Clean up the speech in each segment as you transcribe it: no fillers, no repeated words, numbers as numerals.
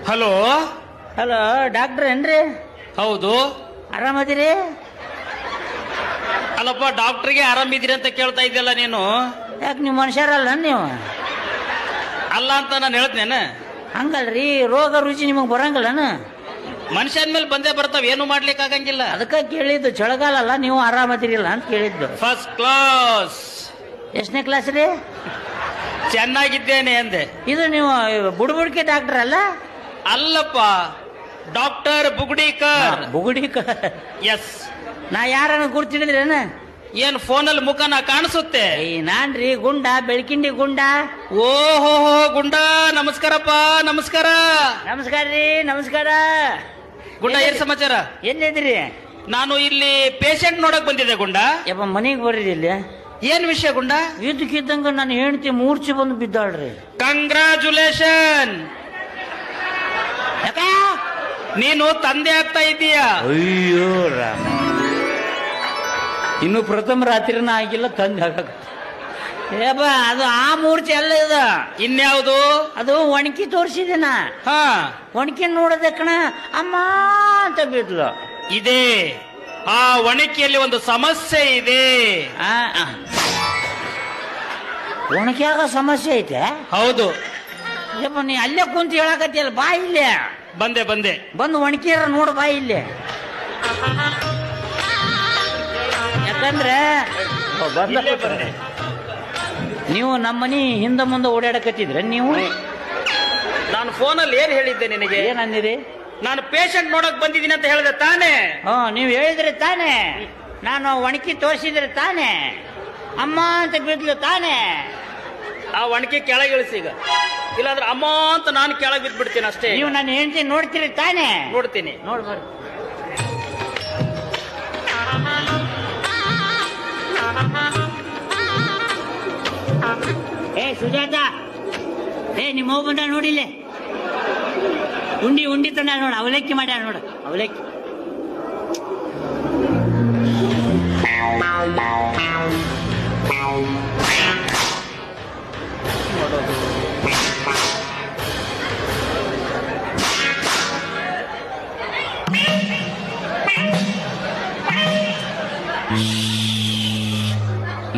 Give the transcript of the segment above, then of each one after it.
Hello. Hello, doctor ಏನ್ರಿ? ಹೌದು. ಆರಾಮದಿರಿ? ಅಲ್ಲಪ್ಪ, ಡಾಕ್ಟರ್ಗೆ ಆರಾಮಿದ್ದೀರಿ ಅಂತ ಕೇಳ್ತಾ ಇದ್ದಲ್ಲ ನೀನು. ಯಾಕೆ ನೀವು ಮನುಷ್ಯರಲ್ಲ ನೀವು? ಅಲ್ಲ ಅಂತ ನಾನು ಹೇಳ್ತೇನೆ. ಹಂಗಲ್ರಿ, ರೋಗ ರುಚಿ ನಿಮಗೆ ಬರಂಗಿಲ್ಲನ? ಮನುಷ್ಯನ ಮೇಲೆ ಬಂದೇ ಬರ್ತಾವ, ಏನು ಮಾಡ್ಲಿಕ್ಕೆ ಆಗಂಗಿಲ್ಲ. ಅದಕ್ಕೆ ಕೇಳಿದ್ದು, ಚಳಿಗಾಲ ಅಲ್ಲ, ನೀವು ಆರಾಮದಿರಿಲ್ಲ ಅಂತ ಕೇಳಿದ್ದು. First class. ಎಷ್ಟನೇ ಕ್ಲಾಸ್ ರೀ? ಚೆನ್ನಾಗಿದ್ದೇನೆ ಅಂದೆ. ಇದು ನೀವು ಬುಡ್ಬುಡ್ಕೆ ಡಾಕ್ಟರ್ ಅಲ್ಲ? ಅಲ್ಲಪ್ಪ, ಡಾಕ್ಟರ್ ಬುಗುಡಿಕರ್. ಬುಗುಡಿಕರ್? ಎಸ್. ನಾ ಯಾರನ್ನ ಗುರ್ತಿಡಿದ್ರೇನ? ಏನ್ ಫೋನಲ್ಲಿ ಮುಖನ ಕಾಣಿಸುತ್ತೆ? ನಾನ್ರಿ ಗುಂಡ, ಬೆಳಕಿಂಡಿ ಗುಂಡ. ಓಹೋ ಗುಂಡ, ನಮಸ್ಕಾರಪ್ಪ. ನಮಸ್ಕಾರ. ನಮಸ್ಕಾರ ರೀ, ನಮಸ್ಕಾರ. ಗುಂಡ, ಏನ್ ಸಮಾಚಾರ? ಎಲ್ಲಿದ್ರಿ? ನಾನು ಇಲ್ಲಿ ಪೇಷಂಟ್ ನೋಡಕ್ ಬಂದಿದ್ದೆ ಗುಂಡ. ಯಪ್ಪ, ಮನೆಗೆ ಬರ್ರಿ ಇಲ್ಲಿ. ಏನ್ ವಿಷಯ ಗುಂಡ? ಇದ್ದಕ್ಕಿದ್ದಂಗ ನಾನು ಹೆಂಡತಿ ಮೂರ್ಛೆ ಬಂದು ಬಿದ್ದಾಳ್ರಿ. ಕಂಗ್ರಾಚುಲೇಷನ್. ಯಾಕ? ನೀನು ತಂದೆ ಆಗ್ತಾ ಇದ್ದೀಯಾ? ಅಯ್ಯೋ ರಾಮ, ಇನ್ನು ಪ್ರಥಮ ರಾತ್ರಿನ ಆಗಿಲ್ಲ, ತಂದೆ ಆಗ. ಏಪ, ಅದು ಆ ಮೂರ್ಛೆ ಅಲ್ಲ ಇದು. ಇನ್ಯಾವುದು? ಅದು ಒಣಕಿ ತೋರಿಸಿದಿನ. ಹಾ, ಒಣಕಿ ನೋಡದೆ ಕಣ, ಅಮ್ಮ ಅಂತ ಬಿದ್ಲು. ಇದೆ. ಆ ಒಣಕಿಯಲ್ಲಿ ಒಂದು ಸಮಸ್ಯೆ ಇದೆ. ಒಣಕ್ಯಾಗ ಸಮಸ್ಯೆ ಐತೆ? ಹೌದು. ಯಪ್ಪ, ನೀ ಅಲ್ಲೇ ಕುಂತ ಹೇಳಕತ್ತಿಯಲ್ಲ, ಬಾ ಇಲ್ಲೇ. ಬಂದೆ ಬಂದೆ. ಬಂದು ಒಣಕಿರ ನೋಡು, ಬಾ ಇಲ್ಲೇ. ಯಾಕಂದ್ರೆ ಬಂದೆ. ನೀವು ನಮ್ಮ ಮನಿ ಹಿಂದ ಮುಂದೆ ಓಡಾಡಕತ್ತಿದ್ರೆ ನೀವು. ನಾನು ಫೋನಲ್ಲಿ ಏನ್ ಹೇಳಿದ್ದೆ ನಿನಗೆ? ಏನಂದಿರಿ? ನಾನು ಪೇಷಂಟ್ ನೋಡಕ್ ಬಂದಿದ್ದೀನಿ ಅಂತ ಹೇಳಿದೆ ತಾನೇ? ನೀವು ಹೇಳಿದ್ರೆ ತಾನೇ. ನಾನು ಒಣಕಿ ತೋರಿಸಿದ್ರೆ ತಾನೇ. ಅಮ್ಮ ಅಂತ ಬಿದ್ಲು ತಾನೇ. ಆ ಒಣಕಿ ಕೆಳಗೆ ಇಳಿಸಿ ಈಗ, ಇಲ್ಲಾಂದ್ರೆ ಅಮ್ಮ ಅಂತ ನಾನು ಕೆಳಗೆ ಬಿದ್ಬಿಡ್ತೀನಿ ಅಷ್ಟೇ. ನೀವು ನನ್ನ ಹೆಂಡತಿ ನೋಡ್ತೀರಿ ತಾನೇ? ನೋಡ್ತೀನಿ. ನೋಡ್ಬಾರ್ದು. ಏ ಸುಜಾತ, ನಿಮ್ಮ ಹೋಗಿ ಬಂದ ನೋಡಿಲ್ಲೇ. ಉಂಡಿ ತಂದ ನೋಡ, ಅವಲಕ್ಕಿ ಮಾಡ್ಯಾರ ನೋಡ, ಅವಲಕ್ಕಿ.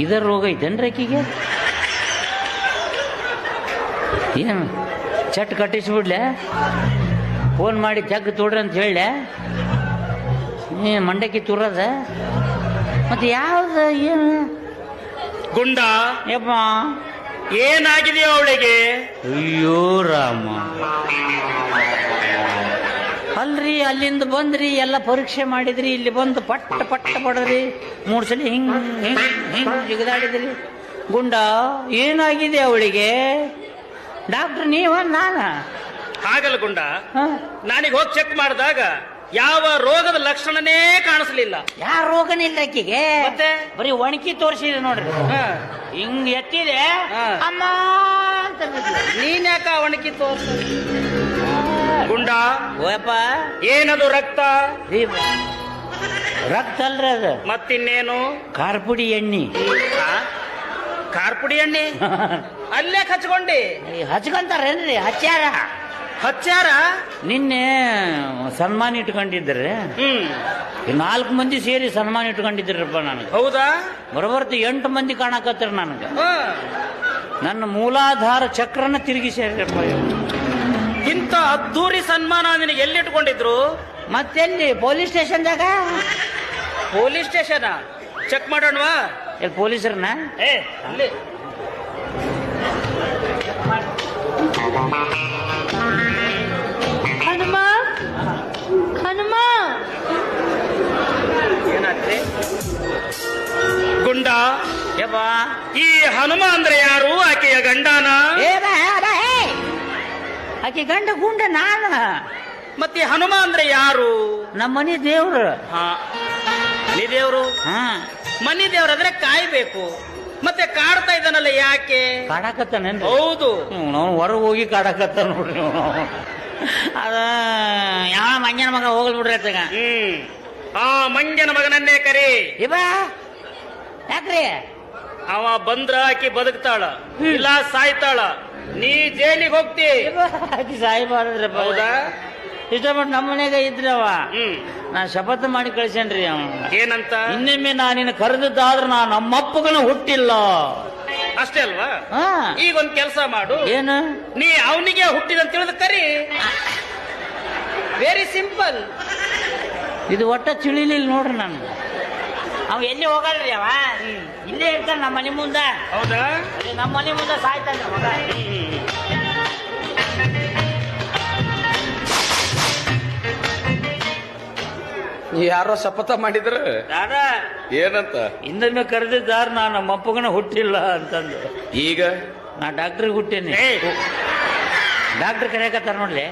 ಇದರ ರೋಗ ಐತೇನ್ರಿ ಆಕಿಗೆ? ಏನು ಚಟ್ ಕಟ್ಟಿಸ್ಬಿಡ್ಲೆ? ಫೋನ್ ಮಾಡಿ ಜಗ್ ತೋಡ್ರಿ ಅಂತ ಹೇಳಲೆ? ಮಂಡಕ್ಕಿ ತುರದ ಮತ್ತೆ ಯಾವ್ದು? ಏನು ಗುಂಡ? ಯಪ್ಪ, ಏನಾಗಿದೆಯೋ ಅವಳಿಗೆ? ಅಯ್ಯೋ ರಾಮ, ಅಲ್ರಿ ಅಲ್ಲಿಂದ ಬಂದ್ರಿ, ಎಲ್ಲ ಪರೀಕ್ಷೆ ಮಾಡಿದ್ರಿ, ಇಲ್ಲಿ ಬಂದು ಪಟ್ಟ ಪಡದ್ರಿ, 3 ಸಲ ಹಿಂಗ್ ಹಿಂಗ್ ಹಿಂಗ್ ಜಿಗದಾಡಿದ್ರಿ. ಗುಂಡ, ಏನಾಗಿದೆ ಅವಳಿಗೆ? ಡಾಕ್ಟರ್ ನೀವ ನಾನ? ಹಾಗಲ್ಲ ಗುಂಡ, ನಾನೀಗ ಹೋಗಿ ಚೆಕ್ ಮಾಡಿದಾಗ ಯಾವ ರೋಗದ ಲಕ್ಷಣನೇ ಕಾಣಿಸ್ಲಿಲ್ಲ. ಯಾವ ರೋಗನೇ ಇಲ್ಲ ಆಕಿಗೆ. ಮತ್ತೆ ಬರೀ ಒಣಕಿ ತೋರಿಸಿದೆ ನೋಡ್ರಿ, ಹಿಂಗ್ ಎತ್ತಿದೆ, ಅಮ್ಮ ಅಂತ. ನೀನ್ ಯಾಕ ಒಣಕಿ ತೋರ್ಸ? ಗುಂಡ, ಓಯಪ್ಪ, ಏನದು? ರಕ್ತ? ರಕ್ತ ಅಲ್ರಿ ಅದು. ಮತ್ತಿನ್ನೇನು? ಕಾರ್ಪುಡಿ ಎಣ್ಣಿ. ಕಾರ್ಪುಡಿ ಎಣ್ಣೆ? ಅಲ್ಲೇ ಹಚ್ಕೊಂಡಿ? ಹಚ್ಕೊಂತಾರೇನ್ರಿ? ಹಚ್ಚಾರ. ನಿನ್ನೆ ಸನ್ಮಾನ ಇಟ್ಕೊಂಡಿದ್ರೆ 4 ಮಂದಿ ಸೇರಿ ಸನ್ಮಾನ ಇಟ್ಕೊಂಡಿದ್ರಪ್ಪ ನನಗೆ. ಹೌದಾ? ಬರೋಬರ್ತಿ 8 ಮಂದಿ ಕಾಣಕತ್ತಾರ ನನಗೆ. ನನ್ನ ಮೂಲಾಧಾರ ಚಕ್ರನ ತಿರುಗಿಸ್ಯಾರಪ್ಪ. ಇಂಥ ಅದ್ದೂರಿ ಸನ್ಮಾನ ನಿನಗೆ ಎಲ್ಲಿ ಇಟ್ಕೊಂಡಿದ್ರು? ಮತ್ತೆಲ್ಲಿ? ಪೊಲೀಸ್ ಸ್ಟೇಷನ್ದಾಗ. ಪೊಲೀಸ್ ಸ್ಟೇಷನ್ ಚೆಕ್ ಮಾಡೋಣವಾ? ಎಲ್ಲಿ ಪೊಲೀಸರನ್ನ? ಅಲ್ಲಿ ಹನುಮ ಏನಾಗ್ತದೆ? ಗುಂಡ, ಯಪ್ಪ, ಈ ಹನುಮ ಅಂದ್ರೆ ಯಾರು? ಆಕೆಯ ಗಂಡನ? ಆಕೆ ಗಂಡ ಗುಂಡ ನಾನು. ಮತ್ತೆ ಹನುಮ ಅಂದ್ರೆ ಯಾರು? ನಮ್ಮ ಮನೆ ದೇವ್ರು. ಮನಿ ದೇವ್ರು? ಮನಿ ದೇವ್ರಾದ್ರೆ ಕಾಯ್ಬೇಕು. ಮತ್ತೆ ಕಾಡ್ತಾ ಇದ್ದಾನಲ್ಲ ಯಾಕೆ? ಕಾಡಕತ್ತಾನೇನ್ರಿ? ಹೌದು. ನಾವು ಹೊರಗೆ ಹೋಗಿ ಕಾಡಕತ್ತ ನೋಡ್ರಿ. ಅದ ಯಾವ ಮಂಜನ ಮಗ ಹೋಗಲ್ ಬಿಡ್ರಿ ಅತ್ತಾಗ. ಆ ಮಂಜನ ಮಗನನ್ನೇ ಕರಿ. ಇವ ಯಾಕ್ರಿ? ಅವ ಬಂದ್ರ ಆಕಿ ಬದುಕ್ತಾಳ ಇಲ್ಲ ಸಾಯ್ತಾಳ. ನೀ ಜೈಲಿಗೆ ಹೋಗ್ತಿ. ಆಕಿ ಸಾಯ್ಬಾರದ್ರಪ್ಪ. ಹೌದಾ? ಇಷ್ಟಪಟ್ಟು ನಮ್ಮ ಮನೆಗೆ ಇದ್ರವ. ಹ್ಮ್. ನಾ ಶಪಥ ಮಾಡಿ ಕಳ್ಸೇನ್ರಿ ಅವ. ಏನಂತ? ಇನ್ನೊಮ್ಮೆ ನಾನಿನ ಕರೆದಿದ್ದಾದ್ರೆ ನಾ ನಮ್ಮಪ್ಪಗನ ಹುಟ್ಟಿಲ್ಲ. ಅಷ್ಟೇ ಅಲ್ವಾ? ಹಾ. ಈಗ ಒಂದ್ ಕೆಲಸ ಮಾಡು. ಏನು? ನೀ ಅವನಿಗೆ ಹುಟ್ಟಿದಂತ ತಿಳಿದು ಕರಿ. Very simple. ಇದು ಒಟ್ಟ ತಿಳಿಲಿಲ್ಲ ನೋಡ್ರಿ ನಾನು. ಅವ ಎಲ್ಲಿ ಹೋಗಲ್ರಿ ಅವ, ಇಲ್ಲೇ ಇರ್ತಾನ ನಮ್ಮ ಮನೆ ಮುಂದ. ಹೌದಾ? ನಮ್ಮ ಮನೆ ಮುಂದೆ ಸಾಯ್ತಾನೆ ಮಗ. ಯಾರೋ ಶಪಥ ಮಾಡಿದ್ರ ದಾದ ಏನಂತ? ಹಿಂದೊಮ್ಮೆ ಕರೆದಿದ್ದಾರ ನಾ ನಮ್ಮ ಅಪ್ಪಗನ ಹುಟ್ಟಿಲ್ಲ ಅಂತಂದು. ಈಗ ನಾ ಡಾಕ್ಟ್ರಿಗೆ ಹುಟ್ಟೇನಿ. ಡಾಕ್ಟರ್ ಕರೆಯಕತ್ತಾರ ನೋಡ್ಲಿ.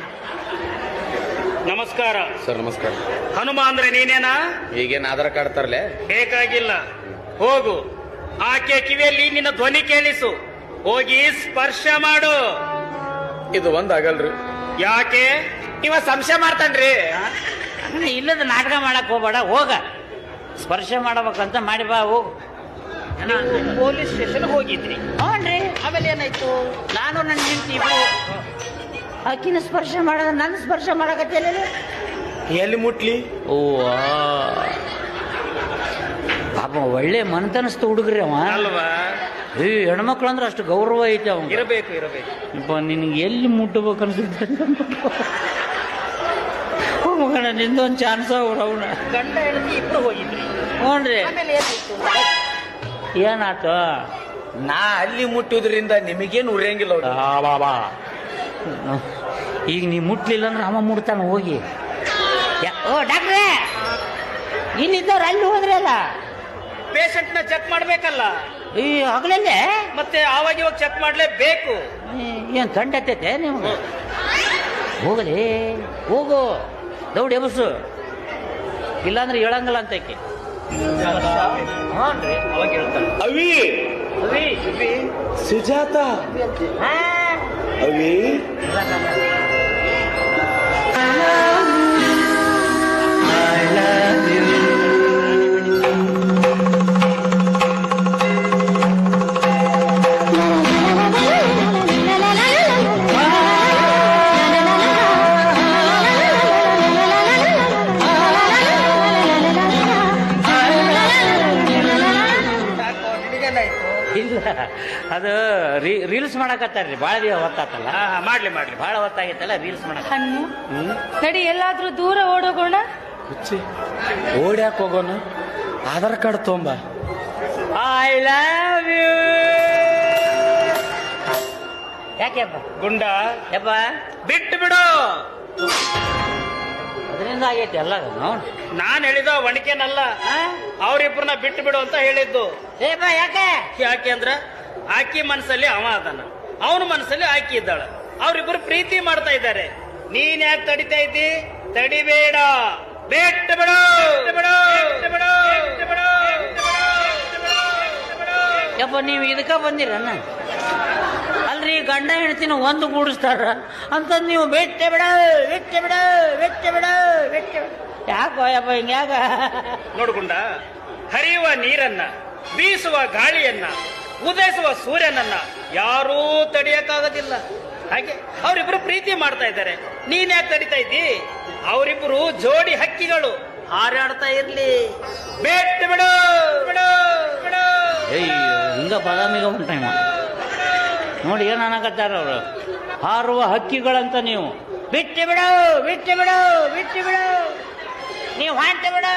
ನಮಸ್ಕಾರ ಸರ್. ನಮಸ್ಕಾರ. ಹನುಮ ಅಂದ್ರೆ ನೀನೇನಾ? ಈಗೇನ್ ಆಧಾರ್ ಕಾರ್ಡ್ ತರ್ಲೆ? ಬೇಕಾಗಿಲ್ಲ, ಹೋಗು. ಆಕೆ ಕಿವಿಯಲ್ಲಿ ನಿನ್ನ ಧ್ವನಿ ಕೇಳಿಸು. ಹೋಗಿ ಸ್ಪರ್ಶ ಮಾಡು. ಇದು ಒಂದ್ ಆಗಲ್ರಿ. ಯಾಕೆ? ಇವ ಸಂಶಯ ಮಾಡ್ತಾನ್ರಿ. ಇಲ್ಲದ ನಾಟಕ ಮಾಡಕ್ ಹೋಗ್ಬೇಡ, ಹೋಗ. ಸ್ಪರ್ಶ ಮಾಡಬೇಕಂತ ಮಾಡಿ ಬಾ, ಹೋಗು. ಪೊಲೀಸ್ ಸ್ಟೇಷನ್ ಹೋಗಿದ್ರಿ? ಹ್ಞೂನ್ರಿ. ಆಮೇಲೆ ಏನಾಯ್ತು? ನಾನು ನನ್ನ ಹೆಂಡತಿ ಇಬ್ರು ಆಕಿನ ಸ್ಪರ್ಶ ಮಾಡೋದ, ನನ್ನ ಸ್ಪರ್ಶ ಮಾಡಕತ್ತಿಲ್ಲ. ಎಲ್ಲಿ ಮುಟ್ಲಿ? ಓ ಪಾಪ ಒಳ್ಳೆ ಮನತನಸ್ತು ಹುಡುಗ್ರಿ ಅವ. ಅಲ್ವಾ? ಏ ಹೆಣ್ಮಕ್ಳು ಅಂದ್ರೆ ಅಷ್ಟು ಗೌರವ ಐತೆ ಅವ. ಇರಬೇಕು ಇರಬೇಕು. ನಿನಗೆ ಎಲ್ಲಿ ಮುಟ್ಟಬೇಕು ಅನ್ಸುತ್ತೆ ಮಗನ, ನಿಂದೊಂದು ಚಾನ್ಸ್ ಅವನ. ಗಂಡ ಹೆಂಡತಿ ಇಬ್ರು ಹೋಗಿದ್ರಿ? ಹ್ಞೂನ್ರಿ. ಆಮೇಲೆ ಏನಾಯ್ತು? ಏನಾಯ್ತು? ನಾ ಅಲ್ಲಿ ಮುಟ್ಟುದ್ರಿಂದ ನಿಮಗೇನು ಉರಿಯಂಗಿಲ್ಲ ಅವ್ರು. ಬಾಬಾ, ಈಗ ನೀ ಮುಟ್ಲಿಲ್ಲ ಅಂದ್ರೆ ಅಮ್ಮ ಮುಡ್ತಾನ. ಹೋಗಿ. ಓ ಡಾಕ್ಟ್ರೇ, ಇಲ್ಲಿದ್ದವ್ರು ಅಲ್ಲಿ ಹೋದ್ರಿ ಅಲ್ಲ. ಪೇಷಂಟ್ ನ ಚೆಕ್ ಮಾಡ್ಬೇಕಲ್ಲ. ಈ ಹಗಲಲ್ಲೇ ಮತ್ತೆ ಆವಾಗ ಇವಾಗ ಚೆಕ್ ಮಾಡ್ಲೇಬೇಕು. ಏನ್ ಕಂಡತ್ತೈತೆ ನಿಮ್ಗೆ? ಹೋಗಲಿ, ಹೋಗು. ದೌಡ್ ಎಬಸು, ಇಲ್ಲಾಂದ್ರೆ ಹೇಳಂಗಲ್ಲ ಅಂತ ಆಕೆ. ಹ್ಞೂನ್ರಿ. ಅವಾಗ ಹೇಳ್ತಾಳೆ, ಅವಿ ಸುಜಾತ, ಅವಿ ಇಲ್ಲ, ಅದು ರೀಲ್ಸ್ ಮಾಡಕತ್ತಾರ್ರಿ. ಭಾಳ ದಿನ ಹೊತ್ತಾತಲ್ಲ. ಮಾಡ್ಲಿ ಮಾಡ್ಲಿ. ಭಾಳ ಹೊತ್ತಾಗೈತಲ್ಲ ರೀಲ್ಸ್ ಮಾಡಕ. ಹಣ್ಣು ನಡಿ, ಎಲ್ಲಾದ್ರೂ ದೂರ ಓಡೋಗೋಣ. ಓಡ್ಯಾಕ ಹೋಗೋಣ? ಆಧಾರ್ ಕಾರ್ಡ್ ತೊಂಬ. I love you. ಯಾಕೆ ಅಪ್ಪ? ಗುಂಡ ಯಪ್ಪ ಬಿಟ್ಟು ಬಿಡು. ಅದರಿಂದ ಆಗೈತಿ ಎಲ್ಲ. ನಾನ್ ಹೇಳಿದ ಒಣಕೆನಲ್ಲ, ಅವ್ರಿಬ್ರನ್ನ ಬಿಟ್ಟು ಬಿಡು ಅಂತ ಹೇಳಿದ್ದು. ಏಪ್ಪ ಯಾಕೆ? ಯಾಕೆ ಅಂದ್ರ ಆಕಿ ಮನಸ್ಸಲ್ಲಿ ಅವ ಅದಾನ, ಅವನ ಮನಸ್ಸಲ್ಲಿ ಆಕಿ ಇದ್ದಾಳ. ಅವ್ರಿಬ್ರು ಪ್ರೀತಿ ಮಾಡ್ತಾ ಇದ್ದಾರೆ. ನೀನ್ ಯಾಕೆ ತಡಿತಾ ಇದ್ದಿ? ತಡಿಬೇಡ, ಬಿಟ್ಟು ಬಿಡು. ಯಪ್ಪ ನೀವು ಇದಕ್ಕ ಬಂದಿರನ್ನ? ಅಲ್ರಿ, ಗಂಡ ಹೆಣ್ತಿನ ಒಂದು ಗೂಡಿಸ್ತಾರ ಅಂತ ನೀವು ಬಿಟ್ಟೆ ಬಿಡ. ಯಾಕೋ ಯಪ್ಪ ಹಿಂಗ್ಯಾಗ? ನೋಡ್ಕೊಂಡ, ಹರಿಯುವ ನೀರನ್ನ, ಬೀಸುವ ಗಾಳಿಯನ್ನ, ಉದಯಿಸುವ ಸೂರ್ಯನನ್ನ ಯಾರೂ ತಡೆಯಕ್ಕಾಗೋದಿಲ್ಲ. ಹಾಗೆ ಅವರಿಬ್ರು ಪ್ರೀತಿ ಮಾಡ್ತಾ ಇದ್ದಾರೆ. ನೀನ್ ಯಾಕೆ ತಡಿತಾ ಇದ್ದಿ? ಅವರಿಬ್ರು ಜೋಡಿ ಹಕ್ಕಿಗಳು, ಹಾರಾಡ್ತಾ ಇರ್ಲಿ. ಬಿಟ್ಟು ಬಿಡು. ಹಿಂಗ ಬಾದಾಮಿಗ ಉಂಟ ನೋಡಿ ಏನ್ ಅನ್ನಕತ್ತಾರ ಅವರು. ಹಾರುವ ಹಕ್ಕಿಗಳಂತ ನೀವು. ಬಿಟ್ಟು ಬಿಡು. ನೀವು ಹೊಂಟ ಬಿಡು.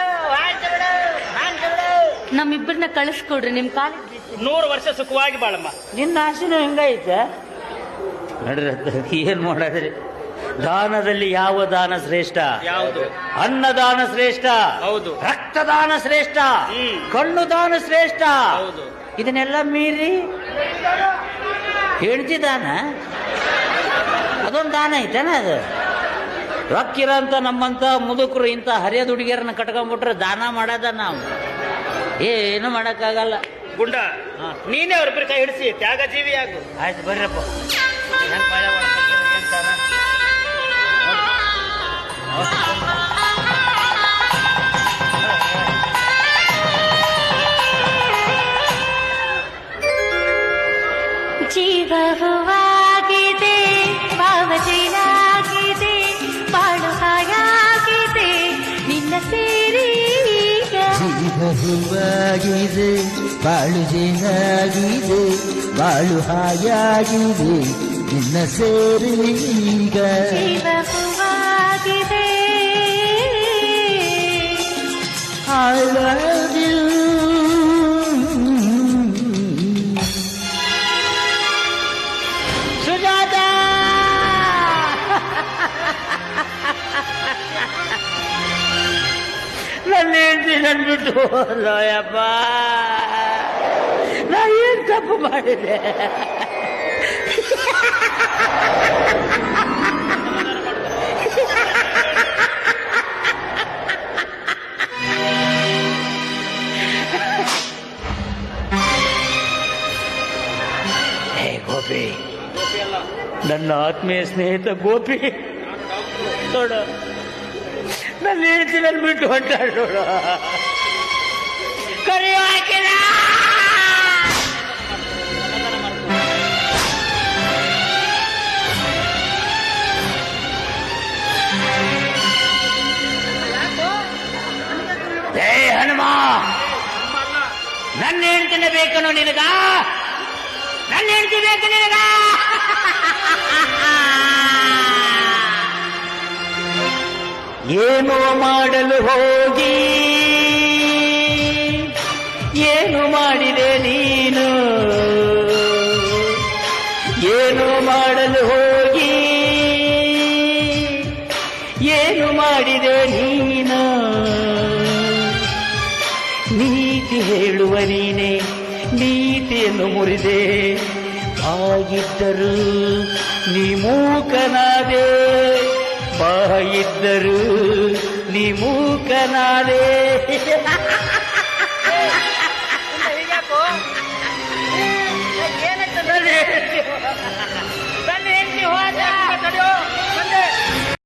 ನಮ್ಮಿಬ್ಬರನ್ನ ಕಳಿಸ್ಕೊಡ್ರಿ, ನಿಮ್ ಕಾಲಿಗೆ 100 ವರ್ಷ ಸುಖವಾಗಿ ಬಾಳಮ್ಮ. ನಿನ್ನ ಆಸೆನೂ ಹೆಂಗೈತೆ ನಡ್ರಿ. ಏನ್ ಮಾಡೋದ್ರಿ? ದಾನದಲ್ಲಿ ಯಾವ ದಾನ ಶ್ರೇಷ್ಠ? ಯಾವುದು? ಅನ್ನದಾನ ಶ್ರೇಷ್ಠ. ಹೌದು. ರಕ್ತದಾನ ಶ್ರೇಷ್ಠ. ಕಣ್ಣು ದಾನ ಶ್ರೇಷ್ಠ. ಹೌದು. ಇದನ್ನೆಲ್ಲ ಮೀರಿ ಹೆಂಡತಿ ದಾನ, ಅದೊಂದು ದಾನ ಐತೇನ? ಅದು ರೊಕ್ಕಿರಂತ ನಮ್ಮಂತ ಮುದುಕರು ಇಂಥ ಹರಿಯದ ಹುಡುಗಿಯರನ್ನ ಕಟ್ಕೊಂಡ್ಬಿಟ್ರೆ ದಾನ ಮಾಡೋದ ನಾವು ಏನು ಮಾಡಕ್ಕಾಗಲ್ಲ. ಗುಂಡ, ನೀನೇ ಅವ್ರಿಬ್ರು ಕೈ ಹಿಡಿಸಿ ತ್ಯಾಗ ಜೀವಿಯಾಗು. ಆಯ್ತು ಬರ್ರಪ್ಪ. ಹೂವಾಗಿದೆ ಬಾಳು ಜೇನಾಗಿದೆ ಬಾಳು ಹಾಯಾಗಿದೆ ನಿನ್ನ ಸೇರಿ ಈಗ ಜೀವವಾಗಿದೆ I love you. ಸುಜಾತ ನನ್ನ ಹೆಂಡತಿ ನನ್ಬಿಟ್ಟು ಹೋದ್ಲಯ್ಯಪ್ಪ ನಾ ಏನ್ ತಪ್ಪು ಮಾಡಿದೆ ಹೇ ಗೋಪಿ, ನನ್ನ ಆತ್ಮೀಯ ಸ್ನೇಹಿತ ಗೋಪಿ ನೋಡ ನನ್ನ ಹೆಂಡತಿ ನನ್ ಬಿಟ್ಟು ಹೊಂಟಾಳ ನೋಡ ಕರೆಯೋ ಹಾಕಿದ ಹೇ ಹನುಮ, ನನ್ನ ಹೆಂಡತಿನ ಬೇಕನು ನಿನಗ, ನನ್ನ ಹೆಂಡತಿ ಬೇಕು ನಿನಗ. ಏನು ಮಾಡಲು ಹೋಗಿ ಏನು ಮಾಡಿದೆ ನೀನು, ಏನು ಮಾಡಲು ಹೋಗಿ ಏನು ಮಾಡಿದೆ ನೀನು. ನೀತಿ ಹೇಳುವ ನೀನೆ ನೀತಿಯನ್ನು ಮುರಿದೆ, ಬಾಯಿದ್ದರು ನೀ ಮೂಕನಾದೆ, ಬಾಯಿದ್ದರು ನೀ ಮೂಕನಾದೆ.